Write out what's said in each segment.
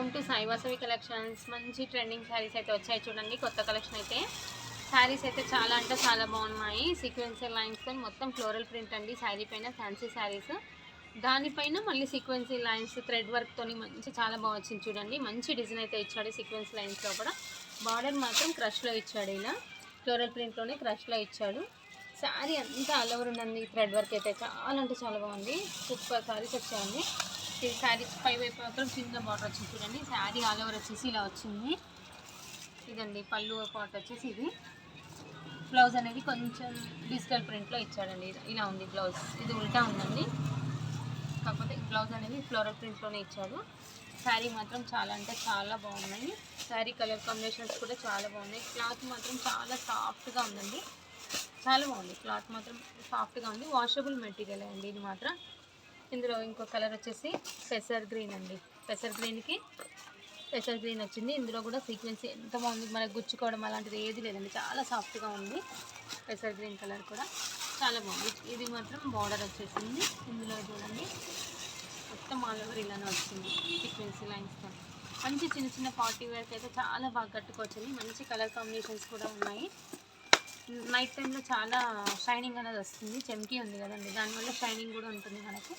Welcome to Sai Vasavi collections. మంచి trending saris అయితే వచ్చాయి చూడండి. కొత్త కలెక్షన్ అయితే శారీస్ అయితే చాలా అంటే చాలా బాగున్నాయి. సీక్వెన్సీ లైన్స్తో మొత్తం ఫ్లోరల్ ప్రింట్ అండి. శారీ పైన ఫ్యాన్సీ శారీస్, దానిపైన మళ్ళీ సీక్వెన్సీ లైన్స్ థ్రెడ్ వర్క్తో మంచి చాలా బాగా వచ్చింది చూడండి. మంచి డిజైన్ అయితే ఇచ్చాడు. సీక్వెన్స్ లైన్స్లో కూడా బార్డర్ మాత్రం క్రష్లో ఇచ్చాడు. ఇలా ఫ్లోరల్ ప్రింట్లోనే క్రష్లో ఇచ్చాడు. శారీ అంతా ఆల్ ఓవర్ ఉందండి. థ్రెడ్ వర్క్ అయితే చాలా అంటే చాలా బాగుంది. సూపర్ శారీస్ వచ్చాయండి. ఈ శారీ పై వైపు మాత్రం చిన్న బార్డర్ వచ్చింది చూడండి. శారీ ఆల్ ఓవర్ వచ్చేసి ఇలా వచ్చింది. ఇదండి పళ్ళు పార్ట్ వచ్చేసి ఇది. బ్లౌజ్ అనేది కొంచెం డిజిటల్ ప్రింట్లో ఇచ్చాడండి. ఇలా ఉంది బ్లౌజ్. ఇది ఉల్టా ఉందండి, కాకపోతే బ్లౌజ్ అనేది ఫ్లోరల్ ప్రింట్లోనే ఇచ్చాడు. శారీ మాత్రం చాలా అంటే చాలా బాగున్నాయి. శారీ కలర్ కాంబినేషన్స్ కూడా చాలా బాగున్నాయి. క్లాత్ మాత్రం చాలా సాఫ్ట్గా ఉందండి. చాలా బాగుంది. క్లాత్ మాత్రం సాఫ్ట్గా ఉంది. వాషబుల్ మెటీరియల్ అండి ఇది మాత్రం. ఇందులో ఇంకో కలర్ వచ్చేసి పెసర్ గ్రీన్ అండి. పెసర్ గ్రీన్ వచ్చింది. ఇందులో కూడా సీక్వెన్స్ ఎంత బాగుంది. మనకు గుచ్చుకోవడం అలాంటిది ఏది లేదండి. చాలా సాఫ్ట్గా ఉంది. పెసర్ గ్రీన్ కలర్ కూడా చాలా బాగుంది. ఇది మాత్రం బార్డర్ వచ్చేసింది. ఇందులో చూడండి మొత్తం ఆల్ ఓవర్ ఇలానే వచ్చింది సీక్వెన్సీ లైన్స్తో. మంచి చిన్న చిన్న పార్టీ వేర్కి అయితే చాలా బాగా కట్టుకోవచ్చండి. మంచి కలర్ కాంబినేషన్స్ కూడా ఉన్నాయి. నైట్ టైంలో చాలా షైనింగ్ అనేది వస్తుంది. చెమ్కీ ఉంది కదండి, దానివల్ల షైనింగ్ కూడా ఉంటుంది మనకు.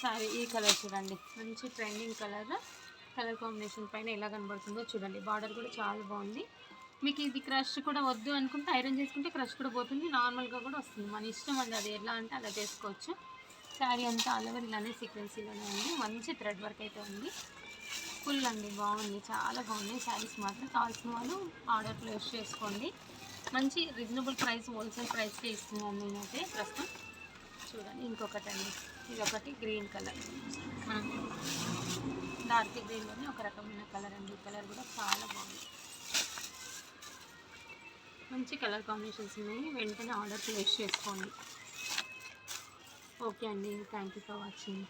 సారీ ఈ కలర్ చూడండి. మంచి ట్రెండింగ్ కలర్ కాంబినేషన్ పైన ఎలా కనబడుతుందో చూడండి. బార్డర్ కూడా చాలా బాగుంది. మీకు ఇది క్రష్ కూడా వద్దు అనుకుంటే ఐరన్ చేసుకుంటే క్రష్ కూడా పోతుంది. నార్మల్గా కూడా వస్తుంది. మన ఇష్టం అండి, అది ఎలా అంటే అలా చేసుకోవచ్చు. శారీ అంతా ఆల్ ఓవర్ ఇలానే సీక్వెన్సీలోనే ఉంది. మంచి థ్రెడ్ వర్క్ అయితే ఉంది. ఫుల్ అండి, బాగుంది. చాలా బాగున్నాయి శారీస్ మాత్రం. కావాల్సిన వాళ్ళు ఆర్డర్ ప్లేస్ చేసుకోండి. మంచి రీజనబుల్ ప్రైస్, హోల్సేల్ ప్రైస్కే ఇస్తున్నాను నేనైతే ప్రస్తుతం. చూడండి ఇంకొకటి అండి. ఇది ఒకటి గ్రీన్ కలర్, మనం డార్క్ గ్రీన్లోనే ఒక రకమైన కలర్ అండి. ఈ కలర్ కూడా చాలా బాగుంది. మంచి కలర్ కాంబినేషన్స్ ఉన్నాయి. వెంటనే ఆర్డర్ ప్లేస్ చేసుకోండి. ఓకే అండి, థ్యాంక్ యూ ఫర్ వాచింగ్.